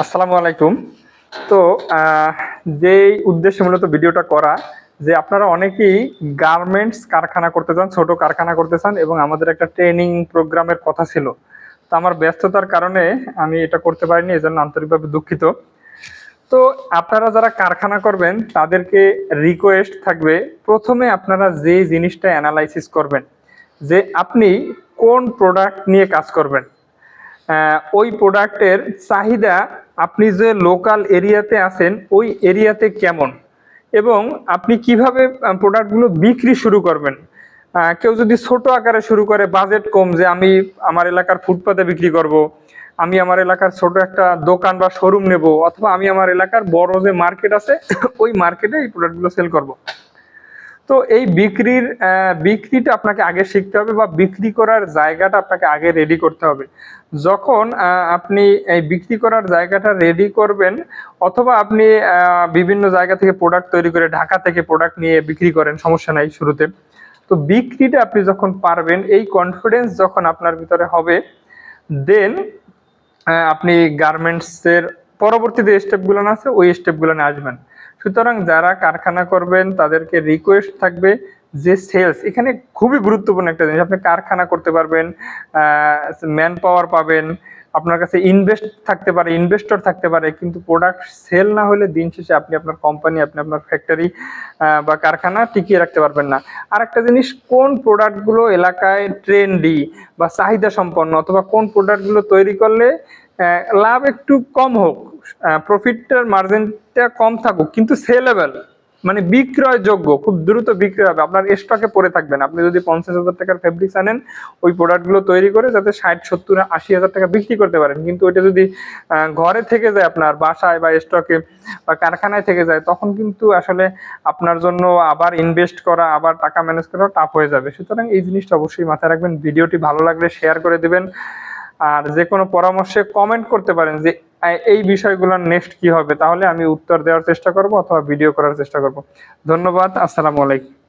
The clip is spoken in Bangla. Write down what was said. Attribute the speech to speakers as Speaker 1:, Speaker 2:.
Speaker 1: আসসালামু আলাইকুম। তো যেই উদ্দেশ্যে মূলত ভিডিওটা করা, যে আপনারা অনেকেই গার্মেন্টস কারখানা করতে চান, ছোট কারখানা করতে চান এবং আমাদের একটা ট্রেনিং প্রোগ্রামের কথা ছিল। তো আমার ব্যস্ততার কারণে আমি এটা করতে পারিনি, এজন্য আন্তরিকভাবে দুঃখিত। তো আপনারা যারা কারখানা করবেন তাদেরকে রিকোয়েস্ট থাকবে, প্রথমে আপনারা যে জিনিসটা অ্যানালাইসিস করবেন যে আপনি কোন প্রোডাক্ট নিয়ে কাজ করবেন। ওই প্রোডাক্টের চাহিদা আপনি যে লোকাল এরিয়াতে আছেন ওই এরিয়াতে কেমন, এবং আপনি কিভাবে প্রোডাক্টগুলো বিক্রি শুরু করবেন। কেউ যদি ছোট আকারে শুরু করে, বাজেট কম, যে আমি আমার এলাকার ফুটপাতে বিক্রি করব, আমি আমার এলাকার ছোট একটা দোকান বা শোরুম নেব, অথবা আমি আমার এলাকার বড় যে মার্কেট আছে ওই মার্কেটে এই প্রোডাক্টগুলো সেল করব। তো এই বিক্রিটা আপনাকে আগে শিখতে হবে, বা বিক্রি করার জায়গাটা আপনাকে আগে রেডি করতে হবে। যখন আপনি এই বিক্রি করার জায়গাটা রেডি করবেন, অথবা আপনি বিভিন্ন জায়গা থেকে প্রোডাক্ট তৈরি করে ঢাকা থেকে প্রোডাক্ট নিয়ে বিক্রি করেন, সমস্যা নাই শুরুতে। তো বিক্রিটা আপনি যখন পারবেন, এই কনফিডেন্স যখন আপনার ভিতরে হবে, দেন আপনি গার্মেন্টসের পরবর্তী যে স্টেপগুলো আছে ওই স্টেপগুলো নিয়ে আসবেন। সুতরাং যারা কারখানা করবেন তাদেরকে রিকোয়েস্ট থাকবে যে সেলস এখানে খুবই গুরুত্বপূর্ণ একটা জিনিস। আপনি কারখানা করতে পারবেন, ম্যান পাওয়ার পাবেন, আপনার কাছে ইনভেস্ট থাকতে পারে, ইনভেস্টর থাকতে পারে, কিন্তু প্রোডাক্ট সেল না হলে দিন শেষে আপনি আপনার কোম্পানি, আপনি আপনার ফ্যাক্টরি বা কারখানা টিকিয়ে রাখতে পারবেন না। আর একটা জিনিস, কোন প্রোডাক্টগুলো এলাকায় ট্রেন্ডি বা চাহিদা সম্পন্ন, অথবা কোন প্রোডাক্টগুলো তৈরি করলে লাভ একটু কম হোক, প্রফিটটার মার্জিনটা কম থাকুক, কিন্তু সেলেবল, মানে বিক্রয়যোগ্য, খুব দ্রুত বিক্রয় হবে, আপনার স্টকে পড়ে থাকবেন। আপনি যদি 50,000 টাকার ফেব্রিক্স আনেন, ওই প্রোডাক্টগুলো তৈরি করে যাতে 60, 70, 80,000 টাকা বিক্রি করতে পারেন, কিন্তু ওইটা যদি ঘরে থেকে যায়, আপনার বাসায় বা স্টকে বা কারখানায় থেকে যায়, তখন কিন্তু আসলে আপনার জন্য আবার ইনভেস্ট করা, আবার টাকা ম্যানেজ করা টাফ হয়ে যাবে। সুতরাং এই জিনিসটা অবশ্যই মাথায় রাখবেন। ভিডিওটি ভালো লাগলে শেয়ার করে দিবেন, আর যে কোনো পরামর্শে কমেন্ট করতে পারেন যে এই বিষয়গুলোর নেক্সট কি হবে, তাহলে আমি উত্তর দেওয়ার চেষ্টা করব অথবা ভিডিও করার চেষ্টা করব। ধন্যবাদ। আসসালামু আলাইকুম।